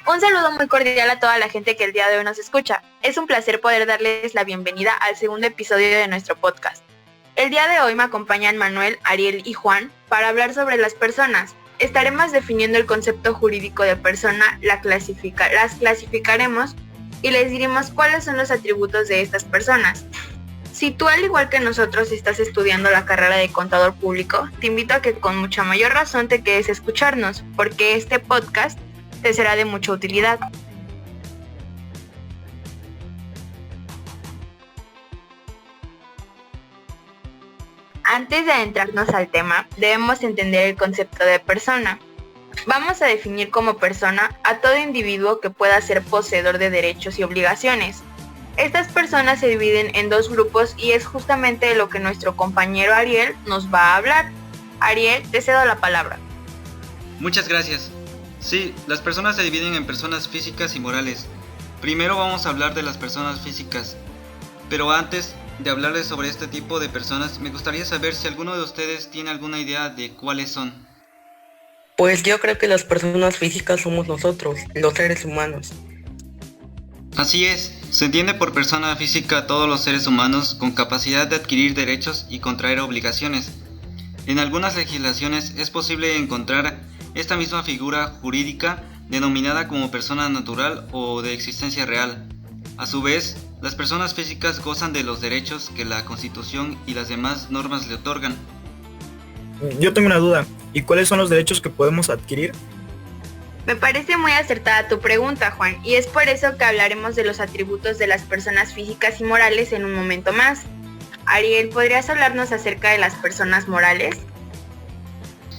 Un saludo muy cordial a toda la gente que el día de hoy nos escucha. Es un placer poder darles la bienvenida al segundo episodio de nuestro podcast. El día de hoy me acompañan Manuel, Ariel y Juan para hablar sobre las personas. Estaremos definiendo el concepto jurídico de persona, las clasificaremos y les diremos cuáles son los atributos de estas personas. Si tú, al igual que nosotros, estás estudiando la carrera de contador público, te invito a que con mucha mayor razón te quedes a escucharnos, porque este podcast te será de mucha utilidad. Antes de adentrarnos al tema, debemos entender el concepto de persona. Vamos a definir como persona a todo individuo que pueda ser poseedor de derechos y obligaciones. Estas personas se dividen en dos grupos y es justamente de lo que nuestro compañero Ariel nos va a hablar. Ariel, te cedo la palabra. Muchas gracias. Sí, las personas se dividen en personas físicas y morales. Primero vamos a hablar de las personas físicas, pero antes de hablarles sobre este tipo de personas, me gustaría saber si alguno de ustedes tiene alguna idea de cuáles son. Pues yo creo que las personas físicas somos nosotros, los seres humanos. Así es, se entiende por persona física a todos los seres humanos con capacidad de adquirir derechos y contraer obligaciones. En algunas legislaciones es posible encontrar esta misma figura jurídica denominada como persona natural o de existencia real. A su vez, las personas físicas gozan de los derechos que la Constitución y las demás normas le otorgan. Yo tengo una duda, ¿y cuáles son los derechos que podemos adquirir? Me parece muy acertada tu pregunta, Juan, y es por eso que hablaremos de los atributos de las personas físicas y morales en un momento más. Ariel, ¿podrías hablarnos acerca de las personas morales?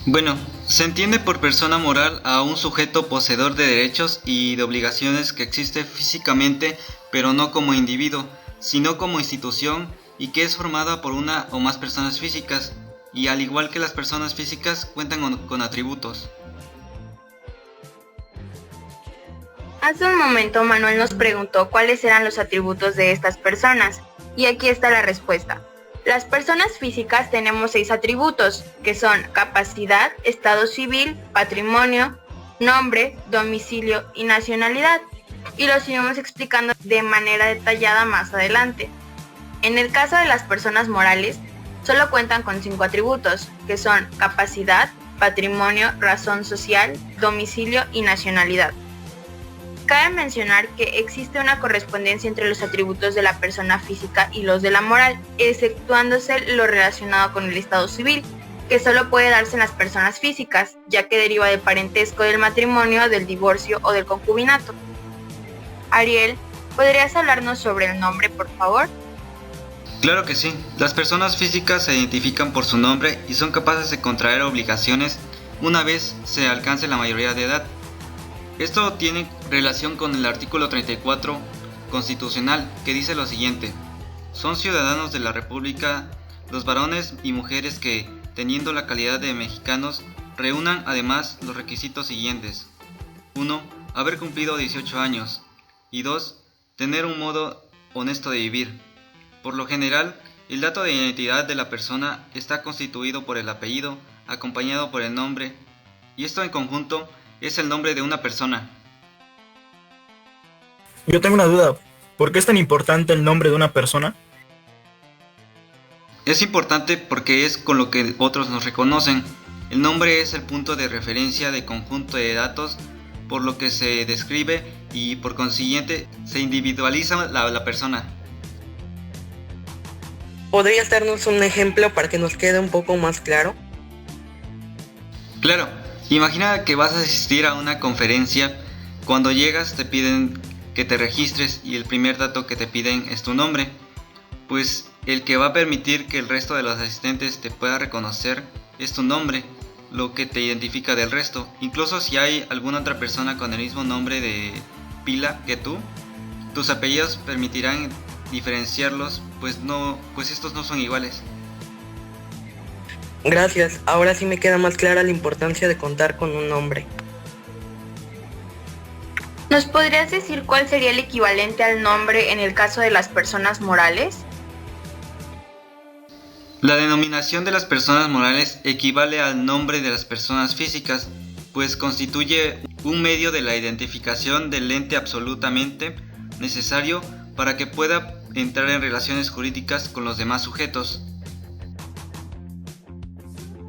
Bueno, se entiende por persona moral a un sujeto poseedor de derechos y de obligaciones que existe físicamente, pero no como individuo, sino como institución y que es formada por una o más personas físicas, y al igual que las personas físicas cuentan con atributos. Hace un momento Manuel nos preguntó cuáles eran los atributos de estas personas, y aquí está la respuesta. Las personas físicas tenemos 6 atributos, que son capacidad, estado civil, patrimonio, nombre, domicilio y nacionalidad, y los iremos explicando de manera detallada más adelante. En el caso de las personas morales, solo cuentan con 5 atributos, que son capacidad, patrimonio, razón social, domicilio y nacionalidad. Cabe mencionar que existe una correspondencia entre los atributos de la persona física y los de la moral, exceptuándose lo relacionado con el estado civil, que solo puede darse en las personas físicas, ya que deriva del parentesco del matrimonio, del divorcio o del concubinato. Ariel, ¿podrías hablarnos sobre el nombre, por favor? Claro que sí, las personas físicas se identifican por su nombre y son capaces de contraer obligaciones una vez se alcance la mayoría de edad. Esto tiene relación con el artículo 34 constitucional, que dice lo siguiente: son ciudadanos de la República los varones y mujeres que, teniendo la calidad de mexicanos, reúnan además los requisitos siguientes. 1. Haber cumplido 18 años. Y 2. Tener un modo honesto de vivir. Por lo general, el dato de identidad de la persona está constituido por el apellido, acompañado por el nombre, y esto en conjunto es el nombre de una persona. Yo tengo una duda, ¿por qué es tan importante el nombre de una persona? Es importante porque es con lo que otros nos reconocen. El nombre es el punto de referencia de conjunto de datos por lo que se describe y por consiguiente se individualiza la persona. ¿Podrías darnos un ejemplo para que nos quede un poco más claro? Claro, imagina que vas a asistir a una conferencia. Cuando llegas te piden que te registres y el primer dato que te piden es tu nombre, pues el que va a permitir que el resto de los asistentes te pueda reconocer es tu nombre, lo que te identifica del resto. Incluso si hay alguna otra persona con el mismo nombre de pila que tú, tus apellidos permitirán diferenciarlos, pues estos no son iguales. Gracias, ahora sí me queda más clara la importancia de contar con un nombre. ¿Nos podrías decir cuál sería el equivalente al nombre en el caso de las personas morales? La denominación de las personas morales equivale al nombre de las personas físicas, pues constituye un medio de la identificación del ente absolutamente necesario para que pueda entrar en relaciones jurídicas con los demás sujetos.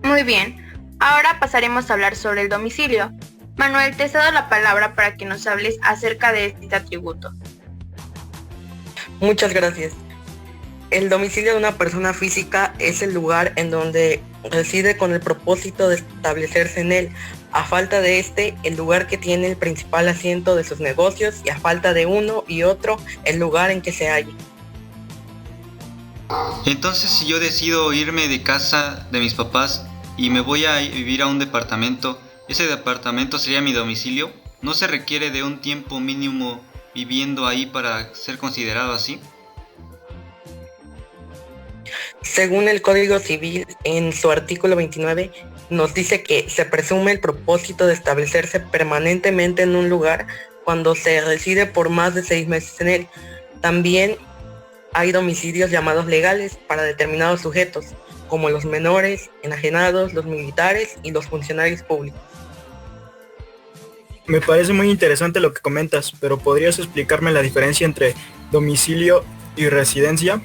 Muy bien, ahora pasaremos a hablar sobre el domicilio. Manuel, te cedo la palabra para que nos hables acerca de este atributo. Muchas gracias. El domicilio de una persona física es el lugar en donde reside con el propósito de establecerse en él. A falta de este, el lugar que tiene el principal asiento de sus negocios, y a falta de uno y otro, el lugar en que se halla. Entonces, si yo decido irme de casa de mis papás y me voy a vivir a un departamento, ¿ese departamento sería mi domicilio? ¿No se requiere de un tiempo mínimo viviendo ahí para ser considerado así? Según el Código Civil, en su artículo 29, nos dice que se presume el propósito de establecerse permanentemente en un lugar cuando se reside por más de 6 meses en él. También hay domicilios llamados legales para determinados sujetos, como los menores, enajenados, los militares y los funcionarios públicos. Me parece muy interesante lo que comentas, pero ¿podrías explicarme la diferencia entre domicilio y residencia?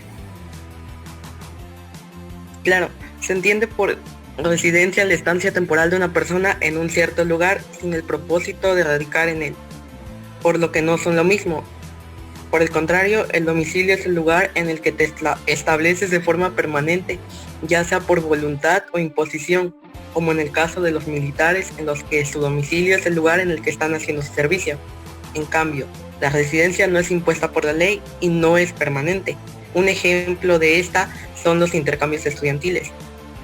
Claro, se entiende por residencia la estancia temporal de una persona en un cierto lugar sin el propósito de radicar en él, por lo que no son lo mismo. Por el contrario, el domicilio es el lugar en el que te estableces de forma permanente, ya sea por voluntad o imposición, como en el caso de los militares, en los que su domicilio es el lugar en el que están haciendo su servicio. En cambio, la residencia no es impuesta por la ley y no es permanente. Un ejemplo de esta son los intercambios estudiantiles.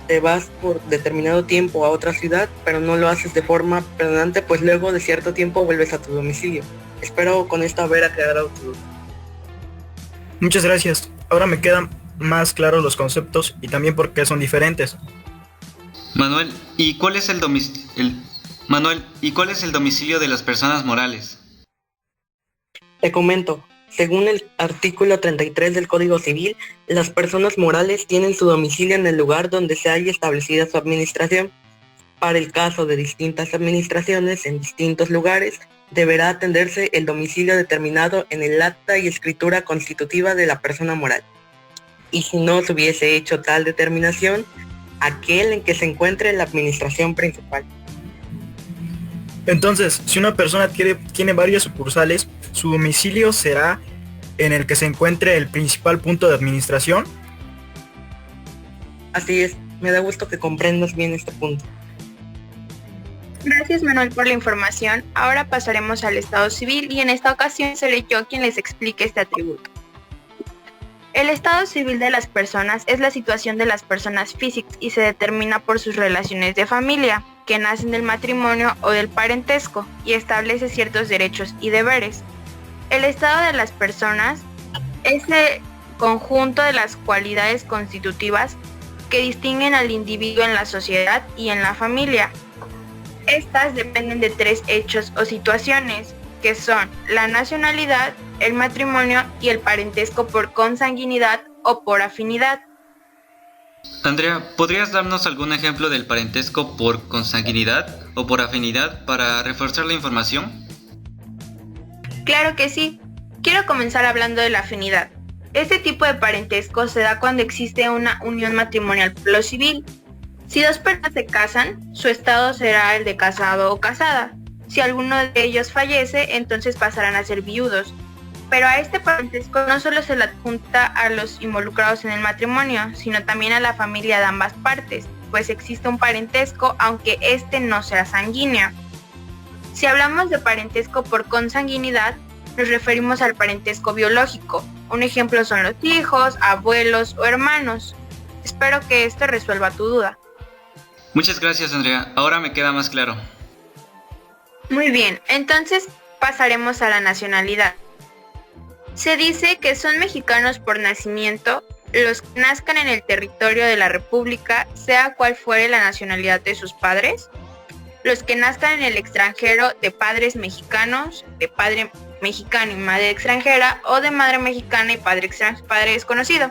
Te vas por determinado tiempo a otra ciudad, pero no lo haces de forma permanente, pues luego de cierto tiempo vuelves a tu domicilio. Espero con esto haber aclarado tu duda. Muchas gracias. Ahora me quedan más claros los conceptos y también por qué son diferentes. Manuel, ¿y cuál es el domicilio de las personas morales? Te comento. Según el artículo 33 del Código Civil, las personas morales tienen su domicilio en el lugar donde se haya establecida su administración. Para el caso de distintas administraciones en distintos lugares, deberá atenderse el domicilio determinado en el acta y escritura constitutiva de la persona moral. Y si no se hubiese hecho tal determinación, aquel en que se encuentre la administración principal. Entonces, si una persona tiene varias sucursales, su domicilio será en el que se encuentre el principal punto de administración. Así es, me da gusto que comprendas bien este punto. Gracias, Manuel, por la información. Ahora pasaremos al estado civil y en esta ocasión seré yo quien les explique este atributo. El estado civil de las personas es la situación de las personas físicas y se determina por sus relaciones de familia, que nacen del matrimonio o del parentesco, y establece ciertos derechos y deberes. El estado de las personas es el conjunto de las cualidades constitutivas que distinguen al individuo en la sociedad y en la familia. Estas dependen de 3 hechos o situaciones, que son la nacionalidad, el matrimonio y el parentesco por consanguinidad o por afinidad. Andrea, ¿podrías darnos algún ejemplo del parentesco por consanguinidad o por afinidad para reforzar la información? Claro que sí. Quiero comenzar hablando de la afinidad. Este tipo de parentesco se da cuando existe una unión matrimonial por lo civil. Si 2 personas se casan, su estado será el de casado o casada. Si alguno de ellos fallece, entonces pasarán a ser viudos. Pero a este parentesco no solo se le adjunta a los involucrados en el matrimonio, sino también a la familia de ambas partes, pues existe un parentesco aunque este no sea sanguíneo. Si hablamos de parentesco por consanguinidad, nos referimos al parentesco biológico. Un ejemplo son los hijos, abuelos o hermanos. Espero que esto resuelva tu duda. Muchas gracias, Andrea. Ahora me queda más claro. Muy bien, entonces pasaremos a la nacionalidad. Se dice que son mexicanos por nacimiento los que nazcan en el territorio de la República, sea cual fuere la nacionalidad de sus padres, los que nazcan en el extranjero de padres mexicanos, de padre mexicano y madre extranjera, o de madre mexicana y padre desconocido.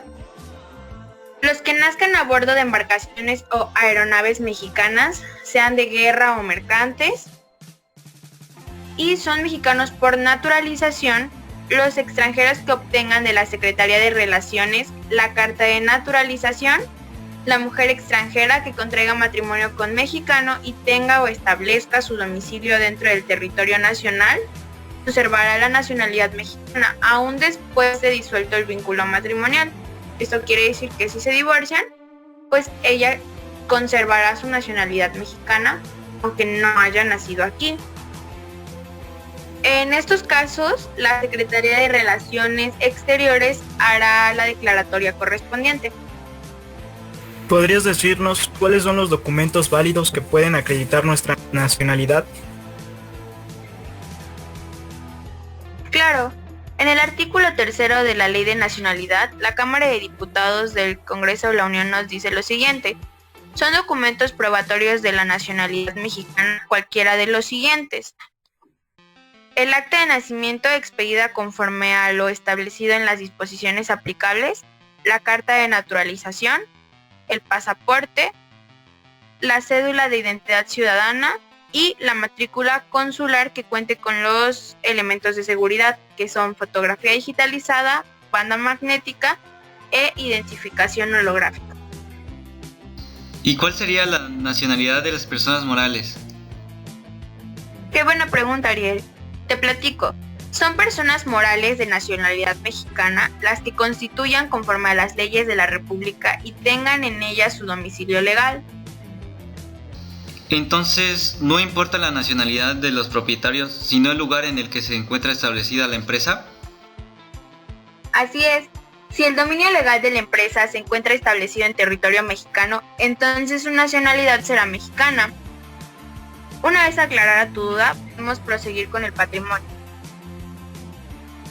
Los que nazcan a bordo de embarcaciones o aeronaves mexicanas, sean de guerra o mercantes. y son mexicanos por naturalización los extranjeros que obtengan de la Secretaría de Relaciones la carta de naturalización, la mujer extranjera que contraiga matrimonio con mexicano y tenga o establezca su domicilio dentro del territorio nacional, conservará la nacionalidad mexicana aún después de disuelto el vínculo matrimonial. Esto quiere decir que si se divorcian, pues ella conservará su nacionalidad mexicana aunque no haya nacido aquí. En estos casos, la Secretaría de Relaciones Exteriores hará la declaratoria correspondiente. ¿Podrías decirnos cuáles son los documentos válidos que pueden acreditar nuestra nacionalidad? Claro, en el artículo 3 de la Ley de Nacionalidad, la Cámara de Diputados del Congreso de la Unión nos dice lo siguiente: son documentos probatorios de la nacionalidad mexicana cualquiera de los siguientes: el acta de nacimiento expedida conforme a lo establecido en las disposiciones aplicables, la carta de naturalización, el pasaporte, la cédula de identidad ciudadana y la matrícula consular que cuente con los elementos de seguridad, que son fotografía digitalizada, banda magnética e identificación holográfica. ¿Y cuál sería la nacionalidad de las personas morales? Qué buena pregunta, Ariel. Te platico. Son personas morales de nacionalidad mexicana las que constituyan conforme a las leyes de la República y tengan en ellas su domicilio legal. Entonces, ¿no importa la nacionalidad de los propietarios, sino el lugar en el que se encuentra establecida la empresa? Así es. Si el dominio legal de la empresa se encuentra establecido en territorio mexicano, entonces su nacionalidad será mexicana. Una vez aclarada tu duda, podemos proseguir con el patrimonio.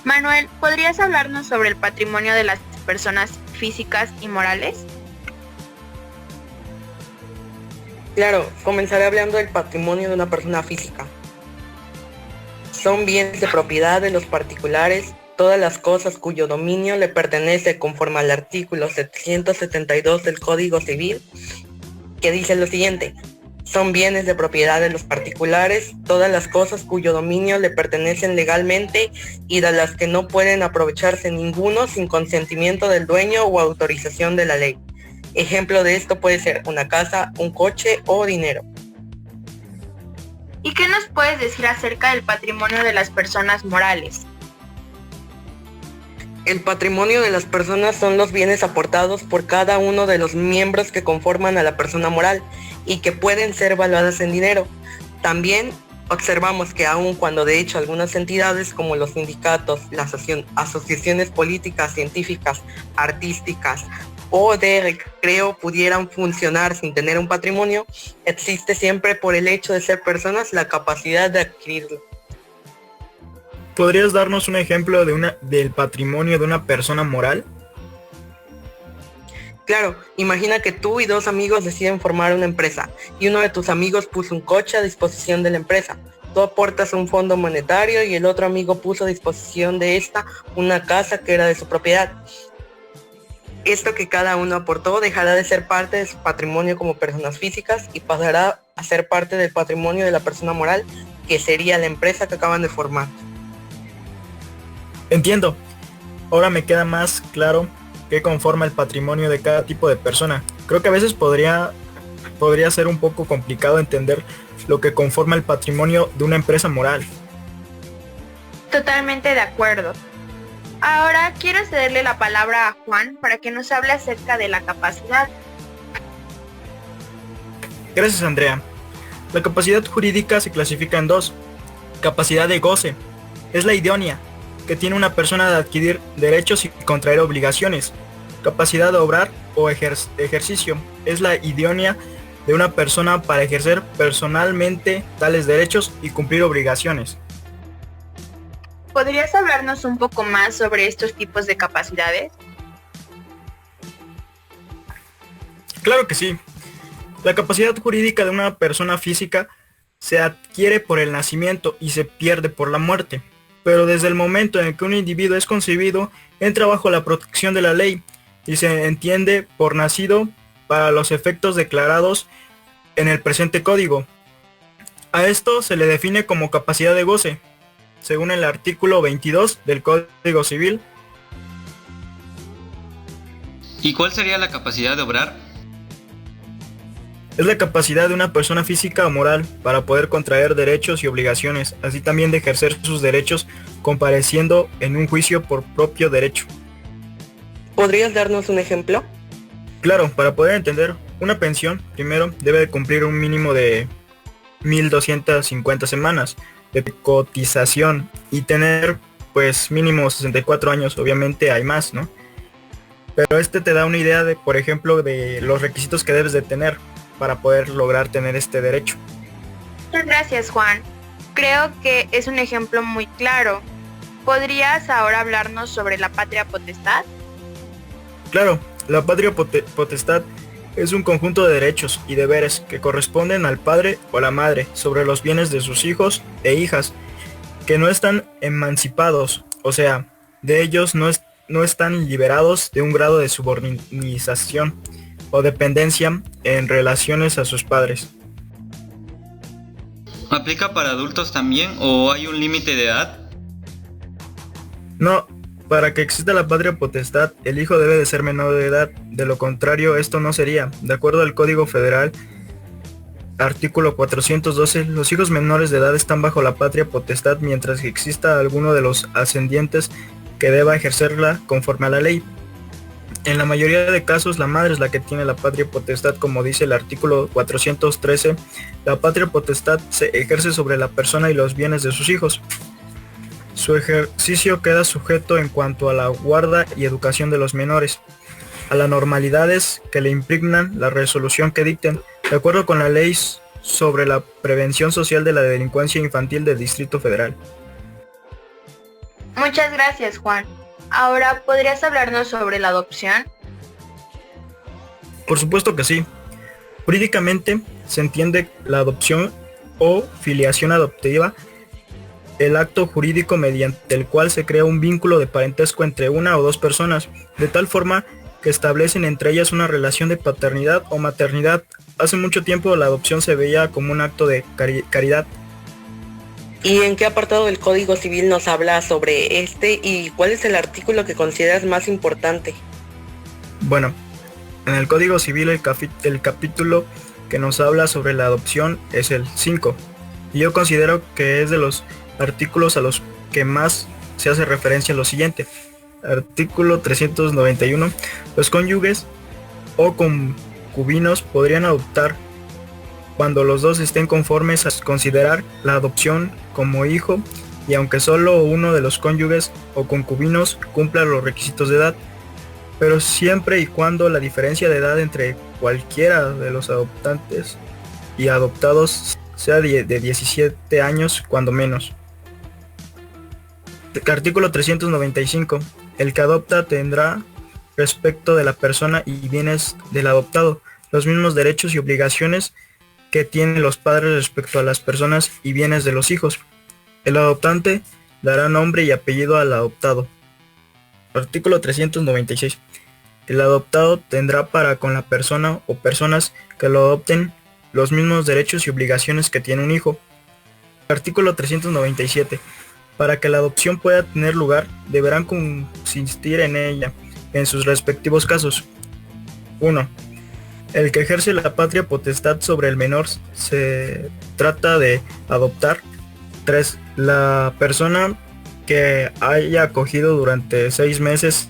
Manuel, ¿podrías hablarnos sobre el patrimonio de las personas físicas y morales? Claro, comenzaré hablando del patrimonio de una persona física. Son bienes de propiedad de los particulares, todas las cosas cuyo dominio le pertenece conforme al artículo 772 del Código Civil, que dice lo siguiente: son bienes de propiedad de los particulares, todas las cosas cuyo dominio le pertenecen legalmente y de las que no pueden aprovecharse ninguno sin consentimiento del dueño o autorización de la ley. Ejemplo de esto puede ser una casa, un coche o dinero. ¿Y qué nos puedes decir acerca del patrimonio de las personas morales? El patrimonio de las personas son los bienes aportados por cada uno de los miembros que conforman a la persona moral y que pueden ser valuadas en dinero. También observamos que aun cuando de hecho algunas entidades como los sindicatos, las asociaciones políticas, científicas, artísticas o de recreo pudieran funcionar sin tener un patrimonio, existe siempre por el hecho de ser personas la capacidad de adquirirlo. ¿Podrías darnos un ejemplo del patrimonio de una persona moral? Claro, imagina que tú y dos amigos deciden formar una empresa y uno de tus amigos puso un coche a disposición de la empresa. Tú aportas un fondo monetario y el otro amigo puso a disposición de esta una casa que era de su propiedad. Esto que cada uno aportó dejará de ser parte de su patrimonio como personas físicas y pasará a ser parte del patrimonio de la persona moral, que sería la empresa que acaban de formar. Entiendo. Ahora me queda más claro qué conforma el patrimonio de cada tipo de persona. Creo que a veces podría ser un poco complicado entender lo que conforma el patrimonio de una empresa moral. Totalmente de acuerdo. Ahora quiero cederle la palabra a Juan para que nos hable acerca de la capacidad. Gracias, Andrea. La capacidad jurídica se clasifica en dos. Capacidad de goce. Es la idónea que tiene una persona de adquirir derechos y contraer obligaciones. Capacidad de obrar o ejercicio. Es la idónea de una persona para ejercer personalmente tales derechos y cumplir obligaciones. ¿Podrías hablarnos un poco más sobre estos tipos de capacidades? Claro que sí. La capacidad jurídica de una persona física se adquiere por el nacimiento y se pierde por la muerte. Pero desde el momento en que un individuo es concebido, entra bajo la protección de la ley y se entiende por nacido para los efectos declarados en el presente código. A esto se le define como capacidad de goce, según el artículo 22 del Código Civil. ¿Y cuál sería la capacidad de obrar? Es la capacidad de una persona física o moral para poder contraer derechos y obligaciones, así también de ejercer sus derechos compareciendo en un juicio por propio derecho. ¿Podrías darnos un ejemplo? Claro, para poder entender, una pensión, primero, debe de cumplir un mínimo de 1.250 semanas de cotización y tener, pues, mínimo 64 años. Obviamente hay más, ¿no? Pero este te da una idea de, por ejemplo, de los requisitos que debes de tener para poder lograr tener este derecho. Muchas gracias, Juan. Creo que es un ejemplo muy claro. ¿Podrías ahora hablarnos sobre la patria potestad? Claro, la patria potestad es un conjunto de derechos y deberes que corresponden al padre o la madre sobre los bienes de sus hijos e hijas, que no están emancipados, o sea, de ellos no están liberados de un grado de subordinación o dependencia en relaciones a sus padres. ¿Aplica para adultos también o hay un límite de edad? No, para que exista la patria potestad, el hijo debe de ser menor de edad, de lo contrario esto no sería. De acuerdo al Código Federal, artículo 412, los hijos menores de edad están bajo la patria potestad mientras que exista alguno de los ascendientes que deba ejercerla conforme a la ley. En la mayoría de casos, la madre es la que tiene la patria potestad, como dice el artículo 413. La patria potestad se ejerce sobre la persona y los bienes de sus hijos. Su ejercicio queda sujeto en cuanto a la guarda y educación de los menores, a las normalidades que le impregnan la resolución que dicten, de acuerdo con la ley sobre la prevención social de la delincuencia infantil del Distrito Federal. Muchas gracias, Juan. Ahora, ¿podrías hablarnos sobre la adopción? Por supuesto que sí. Jurídicamente se entiende la adopción o filiación adoptiva, el acto jurídico mediante el cual se crea un vínculo de parentesco entre una o dos personas, de tal forma que establecen entre ellas una relación de paternidad o maternidad. Hace mucho tiempo la adopción se veía como un acto de caridad. ¿Y en qué apartado del Código Civil nos habla sobre este y cuál es el artículo que consideras más importante? Bueno, en el Código Civil el capítulo que nos habla sobre la adopción es el 5, y yo considero que es de los artículos a los que más se hace referencia a lo siguiente. Artículo 391. Los cónyuges o concubinos podrían adoptar cuando los dos estén conformes a considerar la adopción como hijo y aunque solo uno de los cónyuges o concubinos cumpla los requisitos de edad, pero siempre y cuando la diferencia de edad entre cualquiera de los adoptantes y adoptados sea de 17 años cuando menos. Artículo 395. El que adopta tendrá respecto de la persona y bienes del adoptado los mismos derechos y obligaciones que tienen los padres respecto a las personas y bienes de los hijos. El adoptante dará nombre y apellido al adoptado. Artículo 396. El adoptado tendrá para con la persona o personas que lo adopten los mismos derechos y obligaciones que tiene un hijo. Artículo 397. Para que la adopción pueda tener lugar, deberán consistir en ella, en sus respectivos casos. 1. El que ejerce la patria potestad sobre el menor se trata de adoptar. 3. La persona que haya acogido durante 6 meses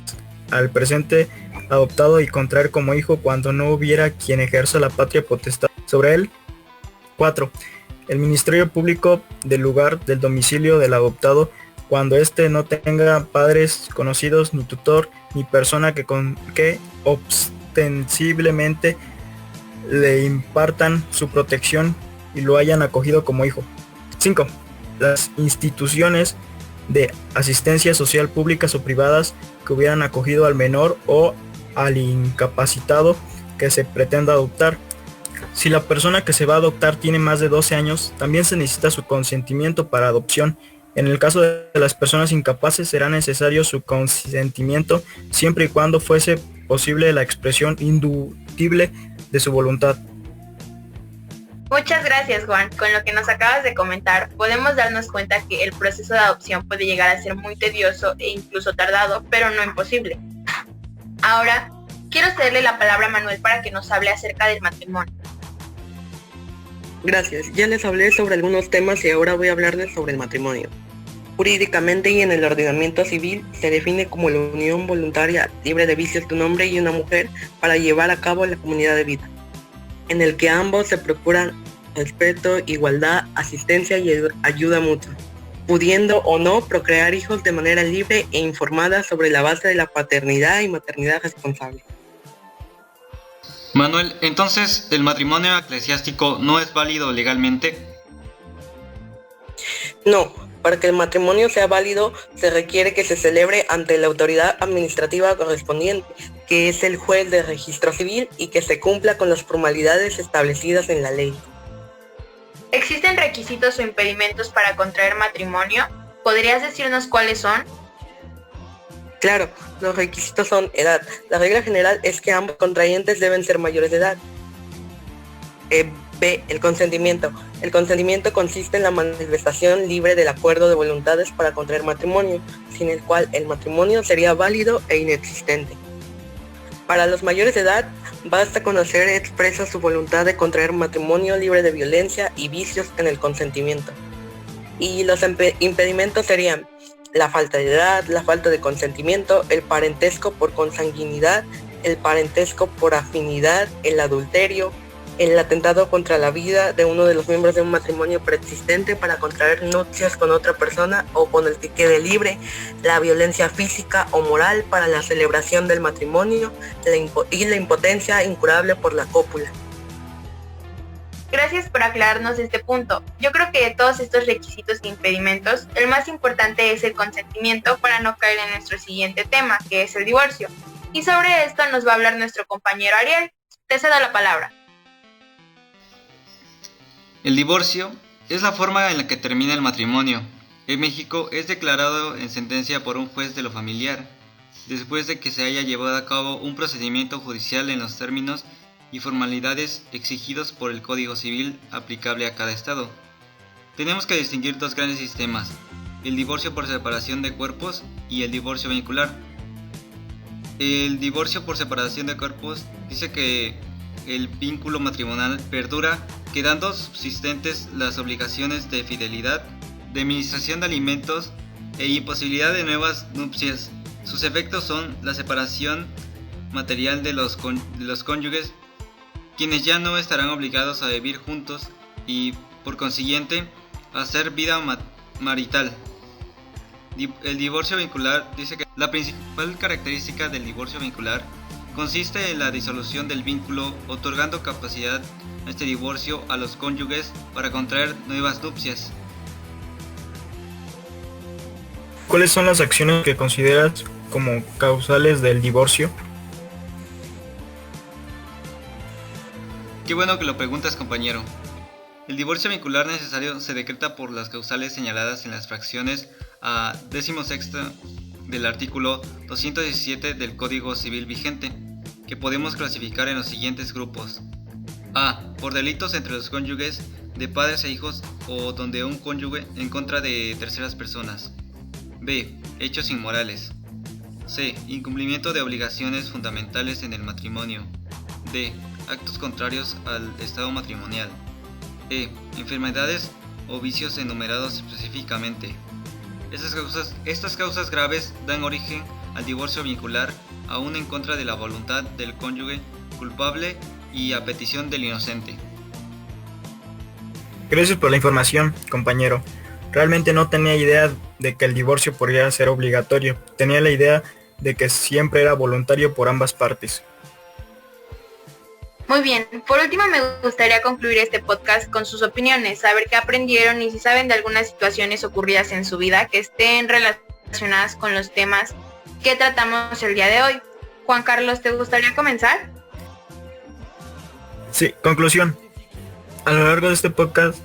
al presente adoptado y contraer como hijo cuando no hubiera quien ejerza la patria potestad sobre él. 4. El Ministerio Público del lugar del domicilio del adoptado cuando éste no tenga padres conocidos, ni tutor, ni persona que ostensiblemente le impartan su protección y lo hayan acogido como hijo. 5. Las instituciones de asistencia social públicas o privadas que hubieran acogido al menor o al incapacitado que se pretenda adoptar. Si la persona que se va a adoptar tiene más de 12 años, también se necesita su consentimiento para adopción. En el caso de las personas incapaces será necesario su consentimiento siempre y cuando fuese posible la expresión indubitable de su voluntad. Muchas gracias, Juan. Con lo que nos acabas de comentar, podemos darnos cuenta que el proceso de adopción puede llegar a ser muy tedioso e incluso tardado, pero no imposible. Ahora, quiero cederle la palabra a Manuel para que nos hable acerca del matrimonio. Gracias, ya les hablé sobre algunos temas y ahora voy a hablarles sobre el matrimonio. Jurídicamente y en el ordenamiento civil se define como la unión voluntaria libre de vicios de un hombre y una mujer para llevar a cabo la comunidad de vida, en el que ambos se procuran respeto, igualdad, asistencia y ayuda mutua, pudiendo o no procrear hijos de manera libre e informada sobre la base de la paternidad y maternidad responsable. Manuel, entonces, ¿el matrimonio eclesiástico no es válido legalmente? No, para que el matrimonio sea válido se requiere que se celebre ante la autoridad administrativa correspondiente, que es el juez de registro civil, y que se cumpla con las formalidades establecidas en la ley. ¿Existen requisitos o impedimentos para contraer matrimonio? ¿Podrías decirnos cuáles son? Claro, los requisitos son edad. La regla general es que ambos contrayentes deben ser mayores de edad. B. El consentimiento. El consentimiento consiste en la manifestación libre del acuerdo de voluntades para contraer matrimonio, sin el cual el matrimonio sería válido e inexistente. Para los mayores de edad, basta con hacer expresa su voluntad de contraer matrimonio libre de violencia y vicios en el consentimiento. Y los impedimentos serían la falta de edad, la falta de consentimiento, el parentesco por consanguinidad, el parentesco por afinidad, el adulterio, el atentado contra la vida de uno de los miembros de un matrimonio preexistente para contraer nupcias con otra persona o con el que quede libre, la violencia física o moral para la celebración del matrimonio y la impotencia incurable por la cópula. Gracias por aclararnos este punto. Yo creo que de todos estos requisitos e impedimentos, el más importante es el consentimiento para no caer en nuestro siguiente tema, que es el divorcio. Y sobre esto nos va a hablar nuestro compañero Ariel. Te cedo la palabra. El divorcio es la forma en la que termina el matrimonio. En México es declarado en sentencia por un juez de lo familiar, después de que se haya llevado a cabo un procedimiento judicial en los términos y formalidades exigidos por el Código Civil aplicable a cada estado. Tenemos que distinguir dos grandes sistemas, el divorcio por separación de cuerpos y el divorcio vincular. El divorcio por separación de cuerpos dice que el vínculo matrimonial perdura, quedando subsistentes las obligaciones de fidelidad, de administración de alimentos e imposibilidad de nuevas nupcias. Sus efectos son la separación material de los cónyuges, quienes ya no estarán obligados a vivir juntos y, por consiguiente, a hacer vida marital. El divorcio vincular dice que la principal característica del divorcio vincular consiste en la disolución del vínculo, otorgando capacidad a este divorcio a los cónyuges para contraer nuevas nupcias. ¿Cuáles son las acciones que consideras como causales del divorcio? Qué bueno que lo preguntas, compañero. El divorcio vincular necesario se decreta por las causales señaladas en las fracciones a 16 del artículo 217 del Código Civil vigente, que podemos clasificar en los siguientes grupos. A. Por delitos entre los cónyuges de padres e hijos o donde un cónyuge en contra de terceras personas. B. Hechos inmorales. C. Incumplimiento de obligaciones fundamentales en el matrimonio. D. Actos contrarios al estado matrimonial. E. Enfermedades o vicios enumerados específicamente. Estas causas graves dan origen al divorcio vincular, aún en contra de la voluntad del cónyuge culpable y a petición del inocente. Gracias por la información, compañero. Realmente no tenía idea de que el divorcio podría ser obligatorio. Tenía la idea de que siempre era voluntario por ambas partes. Muy bien, por último me gustaría concluir este podcast con sus opiniones, saber qué aprendieron y si saben de algunas situaciones ocurridas en su vida que estén relacionadas con los temas que tratamos el día de hoy. Juan Carlos, ¿te gustaría comenzar? Sí, conclusión. A lo largo de este podcast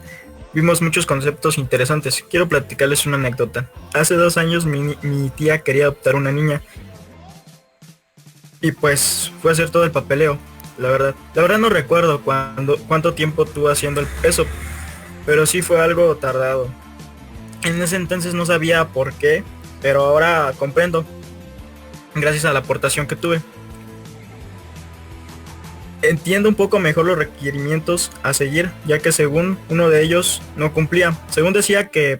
vimos muchos conceptos interesantes. Quiero platicarles una anécdota. Hace 2 años mi tía quería adoptar una niña y pues fue a hacer todo el papeleo. la verdad. La verdad no recuerdo cuánto tiempo tuve haciendo eso, pero sí fue algo tardado. En ese entonces no sabía por qué, pero ahora comprendo, gracias a la aportación que tuve. Entiendo un poco mejor los requerimientos a seguir, ya que según uno de ellos no cumplía. Según decía que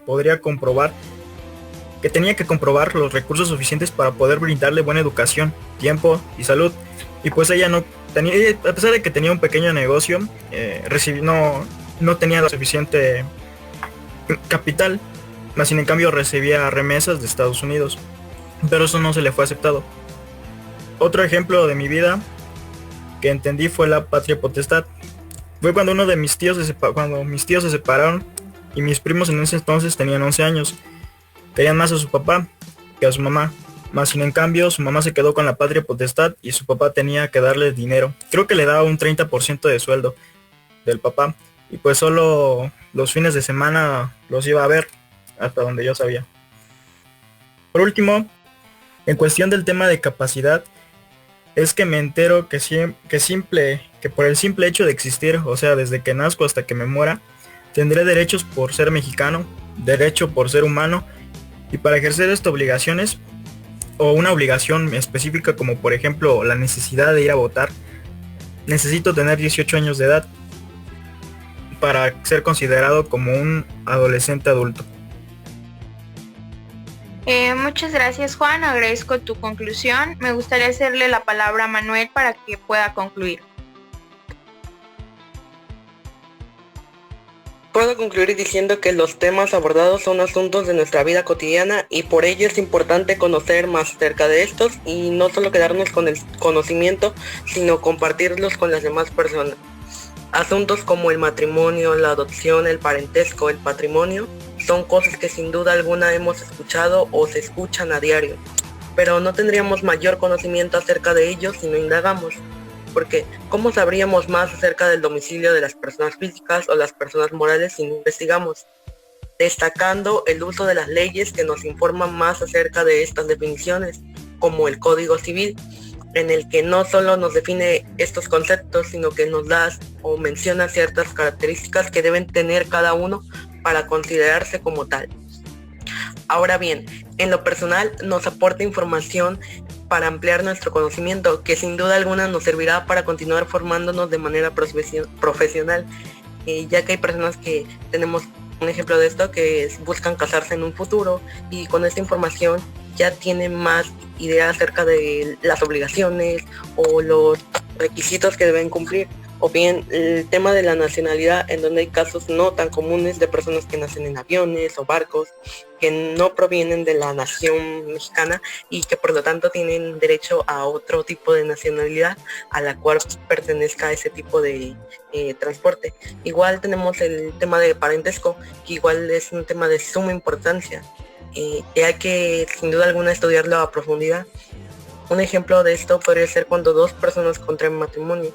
tenía que comprobar los recursos suficientes para poder brindarle buena educación, tiempo y salud. Y pues ella no tenía, a pesar de que tenía un pequeño negocio, no tenía la suficiente capital, más sin en cambio recibía remesas de Estados Unidos, pero eso no se le fue aceptado. Otro ejemplo de mi vida que entendí fue la patria potestad. Fue cuando cuando mis tíos se separaron y mis primos en ese entonces tenían 11 años. Querían más a su papá que a su mamá. Más sin en cambio, su mamá se quedó con la patria potestad y su papá tenía que darle dinero. Creo que le daba un 30% de sueldo del papá. Y pues solo los fines de semana los iba a ver, hasta donde yo sabía. Por último, en cuestión del tema de capacidad, es que me entero que por el simple hecho de existir, o sea, desde que nazco hasta que me muera, tendré derechos por ser mexicano, derecho por ser humano, y para ejercer estas obligaciones, o una obligación específica como por ejemplo la necesidad de ir a votar, necesito tener 18 años de edad para ser considerado como un adolescente adulto. Muchas gracias, Juan, agradezco tu conclusión. Me gustaría hacerle la palabra a Manuel para que pueda concluir. Puedo concluir diciendo que los temas abordados son asuntos de nuestra vida cotidiana y por ello es importante conocer más acerca de estos y no solo quedarnos con el conocimiento, sino compartirlos con las demás personas. Asuntos como el matrimonio, la adopción, el parentesco, el patrimonio, son cosas que sin duda alguna hemos escuchado o se escuchan a diario, pero no tendríamos mayor conocimiento acerca de ellos si no indagamos, porque ¿cómo sabríamos más acerca del domicilio de las personas físicas o las personas morales si no investigamos? Destacando el uso de las leyes que nos informan más acerca de estas definiciones, como el Código Civil, en el que no solo nos define estos conceptos, sino que nos da o menciona ciertas características que deben tener cada uno para considerarse como tal. Ahora bien, en lo personal nos aporta información para ampliar nuestro conocimiento, que sin duda alguna nos servirá para continuar formándonos de manera profesional, ya que hay personas que tenemos un ejemplo de esto, que buscan casarse en un futuro y con esta información ya tienen más idea acerca de las obligaciones o los requisitos que deben cumplir. O bien el tema de la nacionalidad, en donde hay casos no tan comunes de personas que nacen en aviones o barcos que no provienen de la nación mexicana y que por lo tanto tienen derecho a otro tipo de nacionalidad a la cual pertenezca a ese tipo de transporte. Igual tenemos el tema de parentesco, que igual es un tema de suma importancia y hay que sin duda alguna estudiarlo a profundidad. Un ejemplo de esto podría ser cuando dos personas contraen matrimonio.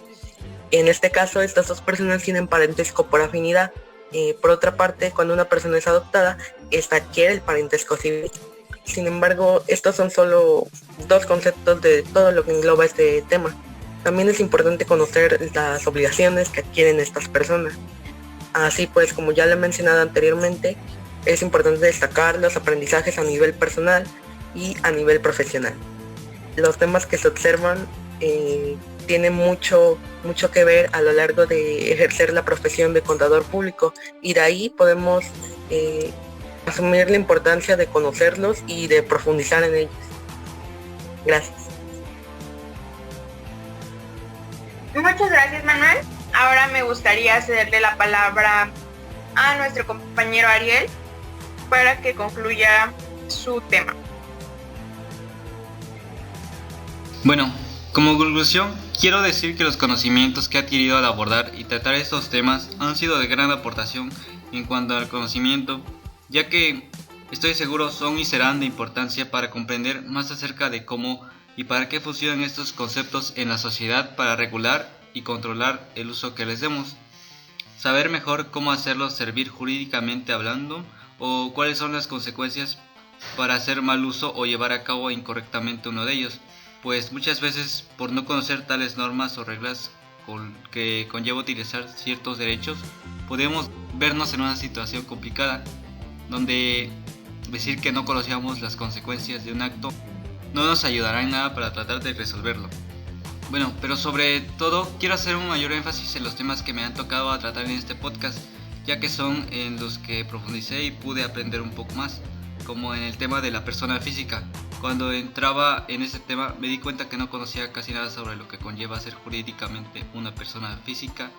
En este caso, estas dos personas tienen parentesco por afinidad. Por otra parte, cuando una persona es adoptada, esta adquiere el parentesco civil. Sin embargo, estos son solo dos conceptos de todo lo que engloba este tema. También es importante conocer las obligaciones que adquieren estas personas. Así pues, como ya lo he mencionado anteriormente, es importante destacar los aprendizajes a nivel personal y a nivel profesional. Los temas que se observan tiene mucho que ver a lo largo de ejercer la profesión de contador público y de ahí podemos asumir la importancia de conocerlos y de profundizar en ellos. Gracias. Muchas gracias, Manuel. Ahora me gustaría cederle la palabra a nuestro compañero Ariel para que concluya su tema. Bueno, como conclusión, quiero decir que los conocimientos que he adquirido al abordar y tratar estos temas han sido de gran aportación en cuanto al conocimiento, ya que estoy seguro son y serán de importancia para comprender más acerca de cómo y para qué funcionan estos conceptos en la sociedad para regular y controlar el uso que les demos. Saber mejor cómo hacerlos servir jurídicamente hablando o cuáles son las consecuencias para hacer mal uso o llevar a cabo incorrectamente uno de ellos. Pues muchas veces por no conocer tales normas o reglas que conlleva utilizar ciertos derechos, podemos vernos en una situación complicada, donde decir que no conocíamos las consecuencias de un acto no nos ayudará en nada para tratar de resolverlo. Bueno, pero sobre todo quiero hacer un mayor énfasis en los temas que me han tocado a tratar en este podcast, ya que son en los que profundicé y pude aprender un poco más, como en el tema de la persona física. Cuando entraba en ese tema me di cuenta que no conocía casi nada sobre lo que conlleva ser jurídicamente una persona física,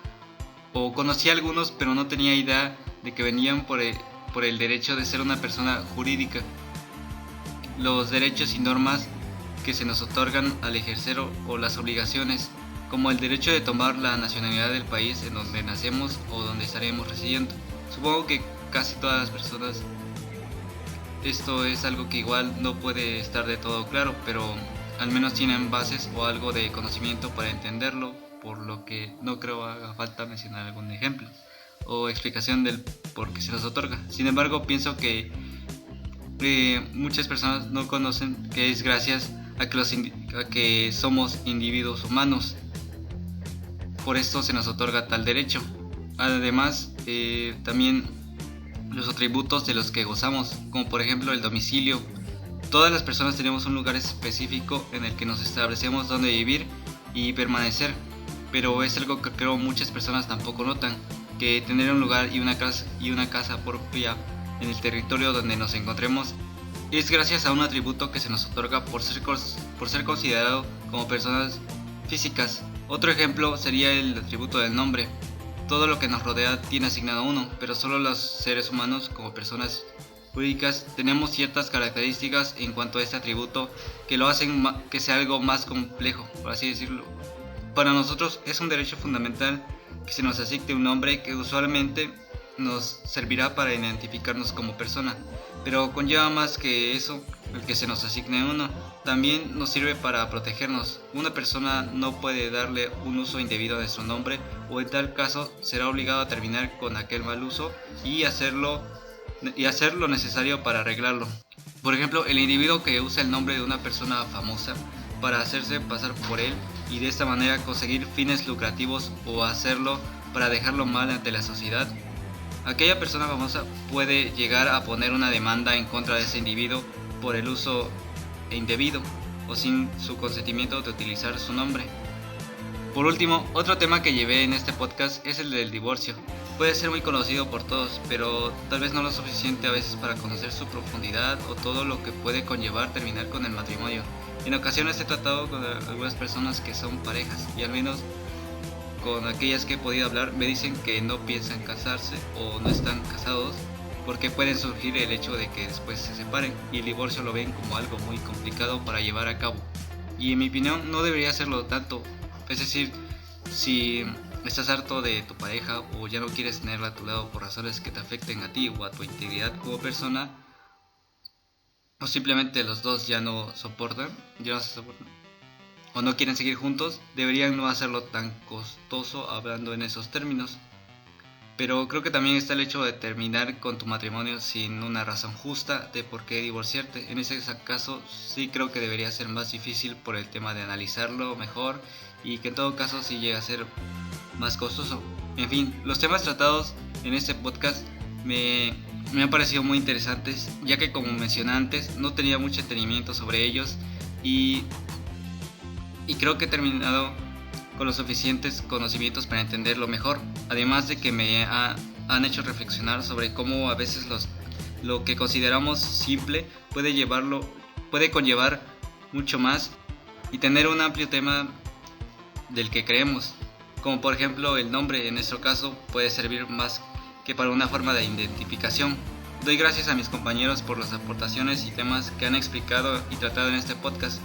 o conocía algunos pero no tenía idea de que venían por el derecho de ser una persona jurídica, los derechos y normas que se nos otorgan al ejercer o las obligaciones, como el derecho de tomar la nacionalidad del país en donde nacemos o donde estaremos residiendo. Supongo que casi todas las personas esto es algo que igual no puede estar de todo claro, pero al menos tienen bases o algo de conocimiento para entenderlo, por lo que no creo haga falta mencionar algún ejemplo o explicación del por qué se nos otorga. Sin embargo, pienso que muchas personas no conocen que es gracias a que somos individuos humanos. Por esto se nos otorga tal derecho. Además, también los atributos de los que gozamos, como por ejemplo el domicilio. Todas las personas tenemos un lugar específico en el que nos establecemos donde vivir y permanecer, pero es algo que creo muchas personas tampoco notan, que tener un lugar y una casa propia en el territorio donde nos encontremos es gracias a un atributo que se nos otorga por ser considerado como personas físicas. Otro ejemplo sería el atributo del nombre. Todo lo que nos rodea tiene asignado uno, pero solo los seres humanos como personas jurídicas tenemos ciertas características en cuanto a este atributo que lo hacen que sea algo más complejo, por así decirlo. Para nosotros es un derecho fundamental que se nos asigne un nombre que usualmente nos servirá para identificarnos como persona, pero conlleva más que eso el que se nos asigne uno. También nos sirve para protegernos. Una persona no puede darle un uso indebido a nuestro nombre, o en tal caso será obligado a terminar con aquel mal uso y hacer lo necesario para arreglarlo. Por ejemplo, el individuo que usa el nombre de una persona famosa para hacerse pasar por él y de esta manera conseguir fines lucrativos, o hacerlo para dejarlo mal ante la sociedad, aquella persona famosa puede llegar a poner una demanda en contra de ese individuo por el uso indebido o sin su consentimiento de utilizar su nombre. Por último, otro tema que llevé en este podcast es el del divorcio. Puede ser muy conocido por todos, pero tal vez no lo suficiente a veces para conocer su profundidad o todo lo que puede conllevar terminar con el matrimonio. En ocasiones he tratado con algunas personas que son parejas, y al menos con aquellas que he podido hablar me dicen que no piensan casarse o no están casados porque pueden surgir el hecho de que después se separen, y el divorcio lo ven como algo muy complicado para llevar a cabo. Y en mi opinión no debería serlo tanto. Es decir, si estás harto de tu pareja o ya no quieres tenerla a tu lado por razones que te afecten a ti o a tu integridad como persona, o simplemente los dos ya no se soportan o no quieren seguir juntos, deberían no hacerlo tan costoso hablando en esos términos. Pero creo que también está el hecho de terminar con tu matrimonio sin una razón justa de por qué divorciarte. En ese caso sí creo que debería ser más difícil por el tema de analizarlo mejor, y que en todo caso sí llega a ser más costoso. En fin, los temas tratados en este podcast me han parecido muy interesantes, ya que como mencioné antes no tenía mucho entendimiento sobre ellos, y creo que he terminado con los suficientes conocimientos para entenderlo mejor, además de que me han hecho reflexionar sobre cómo a veces lo que consideramos simple puede conllevar mucho más y tener un amplio tema del que creemos, como por ejemplo el nombre. En nuestro caso puede servir más que para una forma de identificación. Doy gracias a mis compañeros por las aportaciones y temas que han explicado y tratado en este podcast,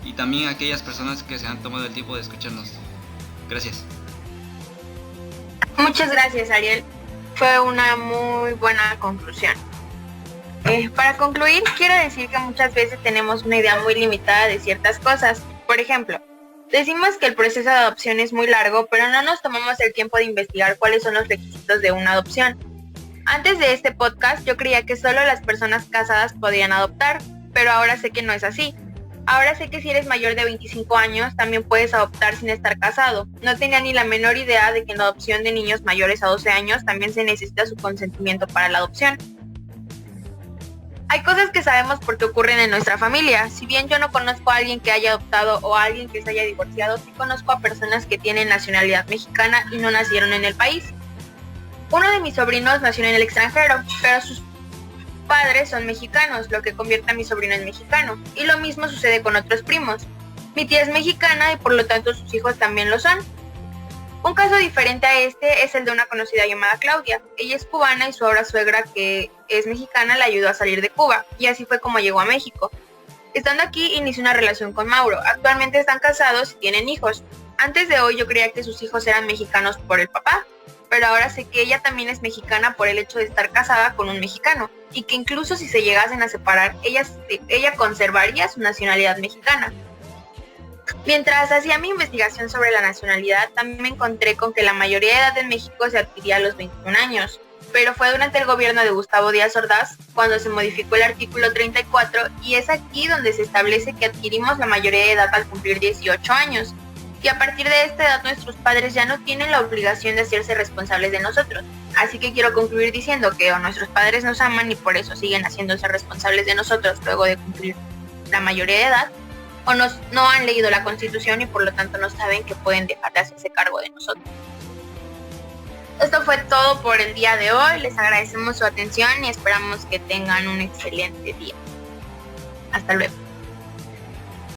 y también a aquellas personas que se han tomado el tiempo de escucharnos. Gracias. Muchas gracias, Ariel. Fue una muy buena conclusión. Para concluir, quiero decir que muchas veces tenemos una idea muy limitada de ciertas cosas. Por ejemplo, decimos que el proceso de adopción es muy largo, pero no nos tomamos el tiempo de investigar cuáles son los requisitos de una adopción. Antes de este podcast, yo creía que solo las personas casadas podían adoptar, pero ahora sé que no es así. Ahora sé que si eres mayor de 25 años, también puedes adoptar sin estar casado. No tenía ni la menor idea de que en la adopción de niños mayores a 12 años también se necesita su consentimiento para la adopción. Hay cosas que sabemos porque ocurren en nuestra familia. Si bien yo no conozco a alguien que haya adoptado o a alguien que se haya divorciado, sí conozco a personas que tienen nacionalidad mexicana y no nacieron en el país. Uno de mis sobrinos nació en el extranjero, pero sus padres son mexicanos, lo que convierte a mi sobrino en mexicano. Y lo mismo sucede con otros primos. Mi tía es mexicana y por lo tanto sus hijos también lo son. Un caso diferente a este es el de una conocida llamada Claudia. Ella es cubana y su ahora suegra, que es mexicana, la ayudó a salir de Cuba, y así fue como llegó a México. Estando aquí inició una relación con Mauro. Actualmente están casados y tienen hijos. Antes de hoy yo creía que sus hijos eran mexicanos por el papá, pero ahora sé que ella también es mexicana por el hecho de estar casada con un mexicano, y que incluso si se llegasen a separar, ella conservaría su nacionalidad mexicana. Mientras hacía mi investigación sobre la nacionalidad, también me encontré con que la mayoría de edad en México se adquiría a los 21 años, pero fue durante el gobierno de Gustavo Díaz Ordaz cuando se modificó el artículo 34, y es aquí donde se establece que adquirimos la mayoría de edad al cumplir 18 años. Y a partir de esta edad nuestros padres ya no tienen la obligación de hacerse responsables de nosotros. Así que quiero concluir diciendo que o nuestros padres nos aman y por eso siguen haciéndose responsables de nosotros luego de cumplir la mayoría de edad, o no han leído la Constitución y por lo tanto no saben que pueden dejar de hacerse cargo de nosotros. Esto fue todo por el día de hoy. Les agradecemos su atención y esperamos que tengan un excelente día. Hasta luego.